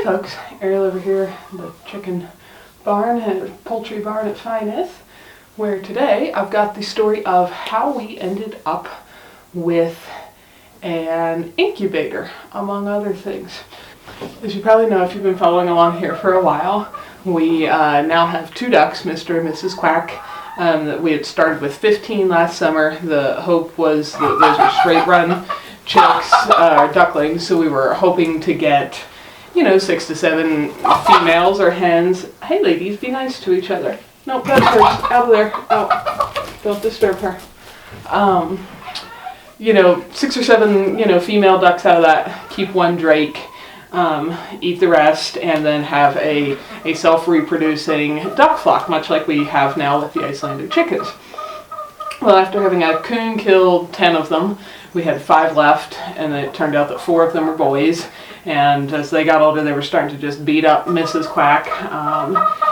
Hey folks, Ariel over here, the chicken barn and poultry barn at Finest, where today I've got the story of how we ended up with an incubator, among other things. As you probably know if you've been following along here for a while, we now have 2 ducks, Mr. and Mrs. Quack. That we had started with 15 last summer. The hope was that those were straight run chicks, ducklings, so we were hoping to get 6 to 7 females or hens. Hey ladies, be nice to each other. No, that's hers. Out of there. Oh, don't disturb her. 6 or 7, female ducks out of that. Keep one drake, eat the rest, and then have a self-reproducing duck flock, much like we have now with the Icelandic chickens. Well, after having a coon kill 10 of them, we had 5 left, and it turned out that 4 of them were boys. And as they got older, they were starting to just beat up Mrs. Quack,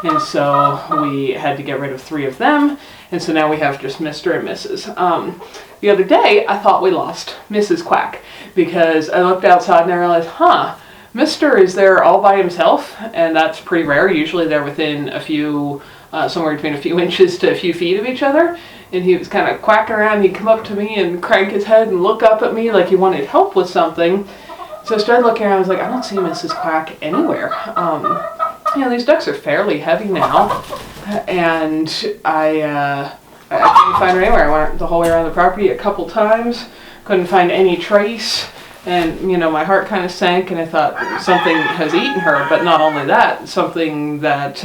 and so we had to get rid of 3 of them, and so now we have just Mr. and Mrs. The other day, I thought we lost Mrs. Quack, because I looked outside and I realized, Mr. is there all by himself, and that's pretty rare. Usually they're within a few, somewhere between a few inches to a few feet of each other, and he was kind of quacking around. He'd come up to me and crank his head and look up at me like he wanted help with something. So I started looking around. I was like, I don't see Mrs. Quack anywhere. These ducks are fairly heavy now, and I couldn't find her anywhere. I went the whole way around the property a couple times, couldn't find any trace, and my heart kind of sank, and I thought something has eaten her. But not only that, something that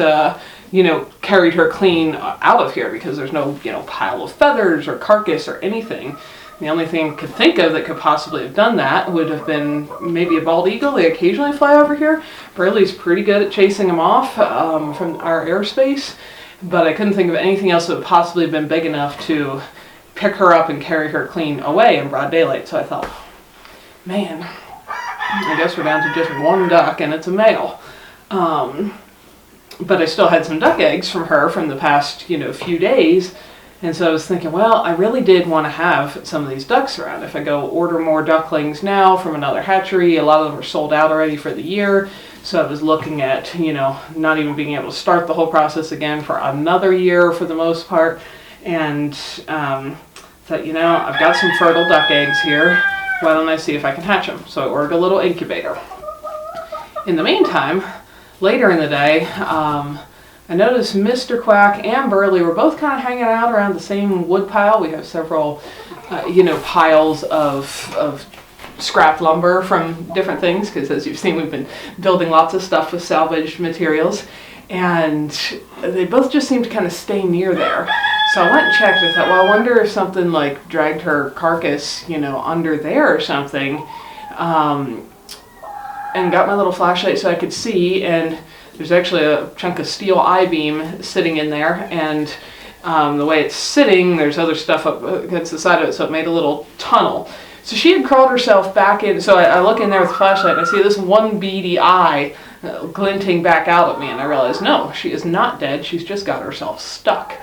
carried her clean out of here, because there's no pile of feathers or carcass or anything. The only thing I could think of that could possibly have done that would have been maybe a bald eagle. They occasionally fly over here. Burley's pretty good at chasing them off from our airspace, but I couldn't think of anything else that would possibly have been big enough to pick her up and carry her clean away in broad daylight. So I thought, man, I guess we're down to just 1 duck, and it's a male. But I still had some duck eggs from her from the past few days. And so I was thinking, well, I really did want to have some of these ducks around. If I go order more ducklings now from another hatchery, a lot of them are sold out already for the year. So I was looking at, not even being able to start the whole process again for another year for the most part. And thought, I've got some fertile duck eggs here. Why don't I see if I can hatch them? So I ordered a little incubator. In the meantime, later in the day, I noticed Mr. Quack and Burley were both kind of hanging out around the same wood pile. We have several, piles of scrap lumber from different things, because as you've seen, we've been building lots of stuff with salvaged materials. And they both just seemed to kind of stay near there. So I went and checked. I thought, well, I wonder if something like dragged her carcass, under there or something. And got my little flashlight so I could see, and there's actually a chunk of steel I-beam sitting in there, and the way it's sitting, there's other stuff up against the side of it, so it made a little tunnel. So she had crawled herself back in, so I look in there with the flashlight, and I see this one beady eye glinting back out at me, and I realized, no, she is not dead, she's just got herself stuck.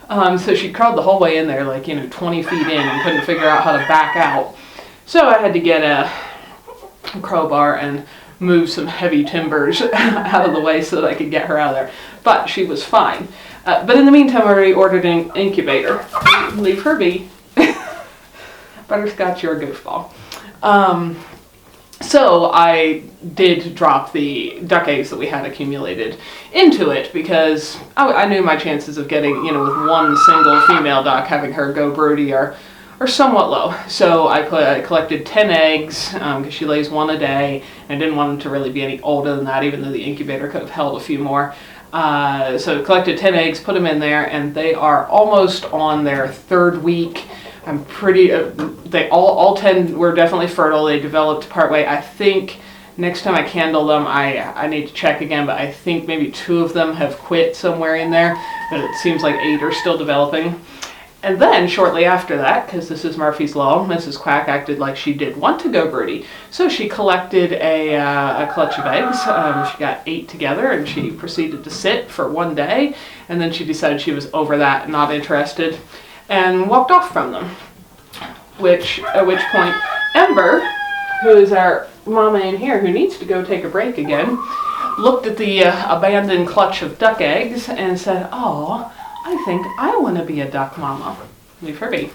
So she crawled the whole way in there, like, 20 feet in, and couldn't figure out how to back out. So I had to get a crowbar and move some heavy timbers out of the way so that I could get her out of there. But she was fine. But in the meantime, I already ordered an incubator. Leave her be. Butterscotch, you're a goofball. So I did drop the duck eggs that we had accumulated into it, because I knew my chances of getting, with one single female duck, having her go broody are somewhat low. So I collected 10 eggs, because she lays 1 a day. I didn't want them to really be any older than that, even though the incubator could have held a few more. So I collected 10 eggs, put them in there, and they are almost on their 3rd week. I'm pretty, they all 10 were definitely fertile. They developed partway. I think next time I candle them, I need to check again, but I think maybe 2 of them have quit somewhere in there, but it seems like 8 are still developing. And then, shortly after that, because this is Murphy's Law, Mrs. Quack acted like she did want to go broody. So she collected a clutch of eggs. She got 8 together, and she proceeded to sit for 1 day. And then she decided she was over that, not interested, and walked off from them. At which point, Ember, who is our mama in here, who needs to go take a break again, looked at the abandoned clutch of duck eggs and said, "Oh, I think I want to be a duck mama." Leave her be.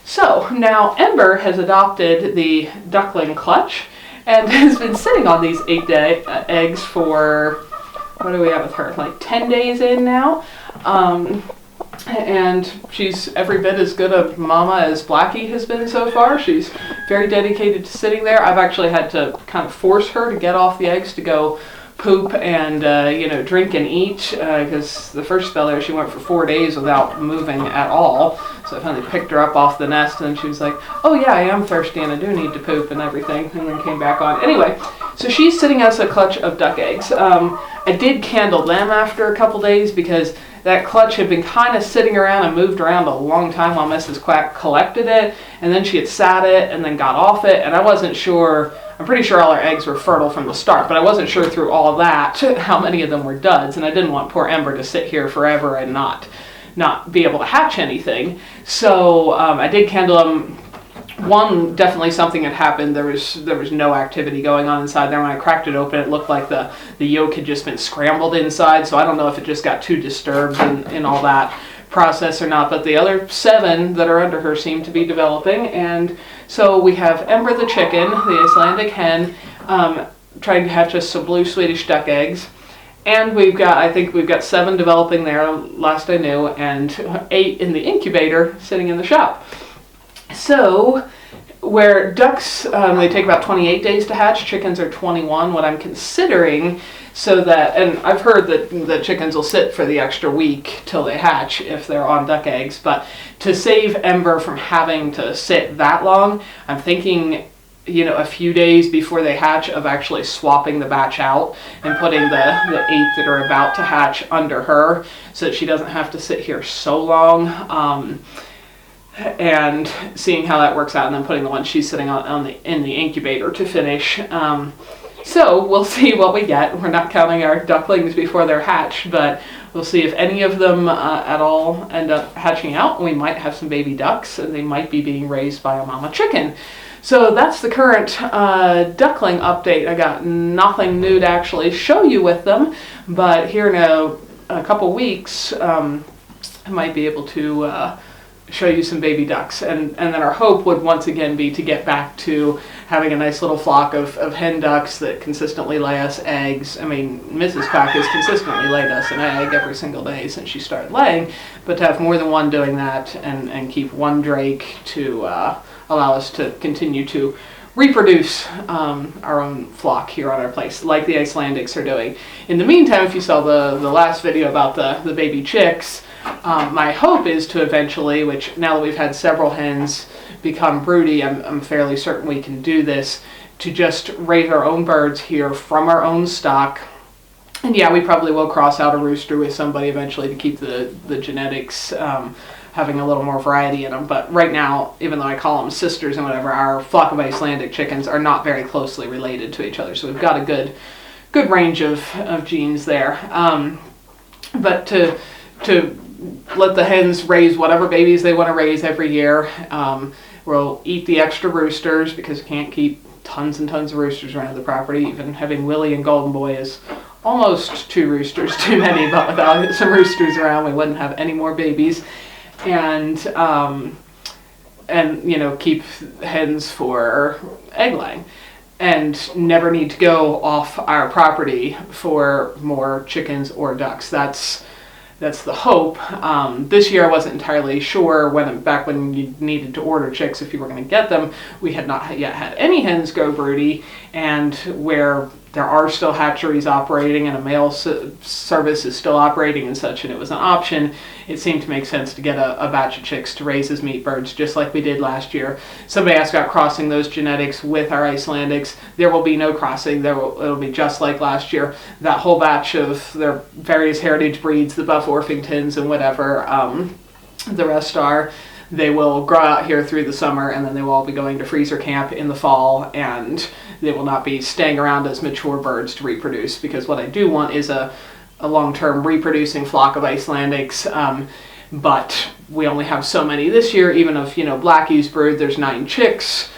So now Ember has adopted the duckling clutch and has been sitting on these 8-day eggs for, what do we have with her, like 10 days in now. And she's every bit as good a mama as Blackie has been so far. She's very dedicated to sitting there. I've actually had to kind of force her to get off the eggs to go poop and drink and eat, because the first spell there she went for 4 days without moving at all. So I finally picked her up off the nest and she was like, "Oh yeah, I am thirsty and I do need to poop," and everything, and then came back on. Anyway, so she's sitting as a clutch of duck eggs. I did candle them after a couple days because that clutch had been kind of sitting around and moved around a long time while Mrs. Quack collected it, and then she had sat it and then got off it, and I wasn't sure. I'm pretty sure all our eggs were fertile from the start, but I wasn't sure through all of that how many of them were duds, and I didn't want poor Ember to sit here forever and not be able to hatch anything. So I did candle them. One, definitely something had happened. There was no activity going on inside there. When I cracked it open, it looked like the yolk had just been scrambled inside, so I don't know if it just got too disturbed in all that process or not, but the other 7 that are under her seem to be developing. And so we have Ember the chicken, the Icelandic hen, trying to hatch us some Blue Swedish duck eggs. And I think we've got 7 developing there, last I knew, and 8 in the incubator sitting in the shop. So, where ducks, they take about 28 days to hatch, chickens are 21, what I'm considering, so that, and I've heard that the chickens will sit for the extra week till they hatch if they're on duck eggs, but to save Ember from having to sit that long, I'm thinking, a few days before they hatch of actually swapping the batch out and putting the 8 that are about to hatch under her so that she doesn't have to sit here so long. And seeing how that works out, and then putting the one she's sitting on in the incubator to finish. So we'll see what we get. We're not counting our ducklings before they're hatched, but we'll see if any of them at all end up hatching out. We might have some baby ducks, and they might be being raised by a mama chicken. So that's the current duckling update. I got nothing new to actually show you with them, but here in a couple weeks, I might be able to show you some baby ducks, and then our hope would once again be to get back to having a nice little flock of hen ducks that consistently lay us eggs. I mean, Mrs. Quack has consistently laid us an egg every single day since she started laying, but to have more than one doing that and keep one drake to allow us to continue to reproduce our own flock here on our place, like the Icelandics are doing. In the meantime, if you saw the last video about the baby chicks, my hope is to eventually, which now that we've had several hens become broody, I'm fairly certain we can do this, to just raise our own birds here from our own stock. And yeah, we probably will cross out a rooster with somebody eventually to keep the genetics having a little more variety in them. But right now, even though I call them sisters and whatever, our flock of Icelandic chickens are not very closely related to each other. So we've got a good range of genes there. But to let the hens raise whatever babies they want to raise every year. We'll eat the extra roosters because you can't keep tons and tons of roosters around the property. Even having Willie and Golden Boy is almost 2 roosters too many, but without some roosters around we wouldn't have any more babies. And keep hens for egg laying. And never need to go off our property for more chickens or ducks. That's the hope. This year I wasn't entirely sure back when you needed to order chicks if you were going to get them. We had not yet had any hens go broody, and where there are still hatcheries operating and a mail service is still operating and such, and it was an option, it seemed to make sense to get a batch of chicks to raise as meat birds, just like we did last year. Somebody asked about crossing those genetics with our Icelandics. There will be no crossing. It'll be just like last year. That whole batch of their various heritage breeds, the Buff Orpingtons and whatever, the rest are, they will grow out here through the summer, and then they will all be going to freezer camp in the fall, and they will not be staying around as mature birds to reproduce, because what I do want is a long-term reproducing flock of Icelandics, but we only have so many this year. Even if Blackie's brood, there's 9 chicks.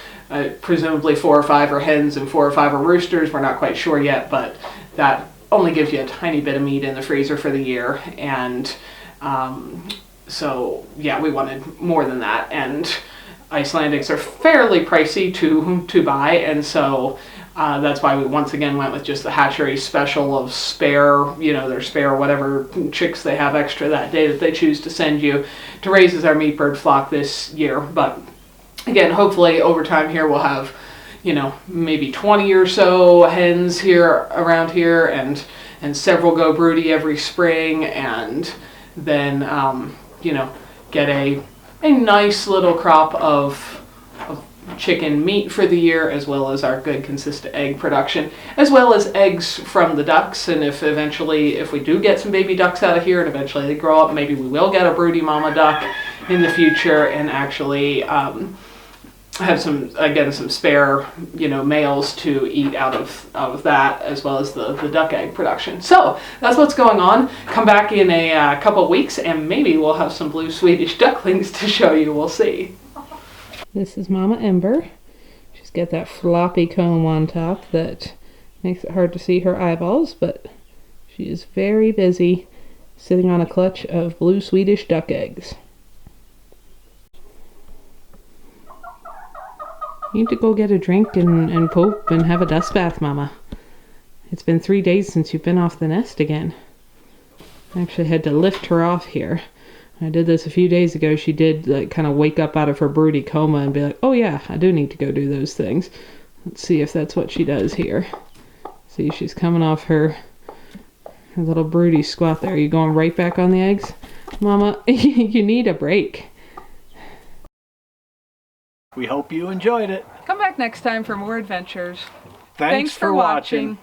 presumably 4 or 5 are hens and 4 or 5 are roosters. We're not quite sure yet, but that only gives you a tiny bit of meat in the freezer for the year. And so yeah, we wanted more than that. And Icelandics are fairly pricey to buy, and so that's why we once again went with just the hatchery special of spare, their spare whatever chicks they have extra that day that they choose to send you to raise as our meat bird flock this year. But again, hopefully over time here we'll have, maybe 20 or so hens here around here, and several go broody every spring, and then get a nice little crop of chicken meat for the year, as well as our good consistent egg production, as well as eggs from the ducks. And if we do get some baby ducks out of here and eventually they grow up, maybe we will get a broody mama duck in the future and actually have some spare males to eat out of that, as well as the duck egg production. So that's what's going on. Come back in a couple of weeks and maybe we'll have some blue Swedish ducklings to show you. We'll see. This is Mama Ember. She's got that floppy comb on top that makes it hard to see her eyeballs, but she is very busy sitting on a clutch of blue Swedish duck eggs. You need to go get a drink and poop and have a dust bath, Mama. It's been 3 days since you've been off the nest again. I actually had to lift her off here. I did this a few days ago. She did kind of wake up out of her broody coma and be like, oh yeah, I do need to go do those things. Let's see if that's what she does here. See, she's coming off her little broody squat there. Are you going right back on the eggs? Mama, you need a break. We hope you enjoyed it. Come back next time for more adventures. Thanks for watching.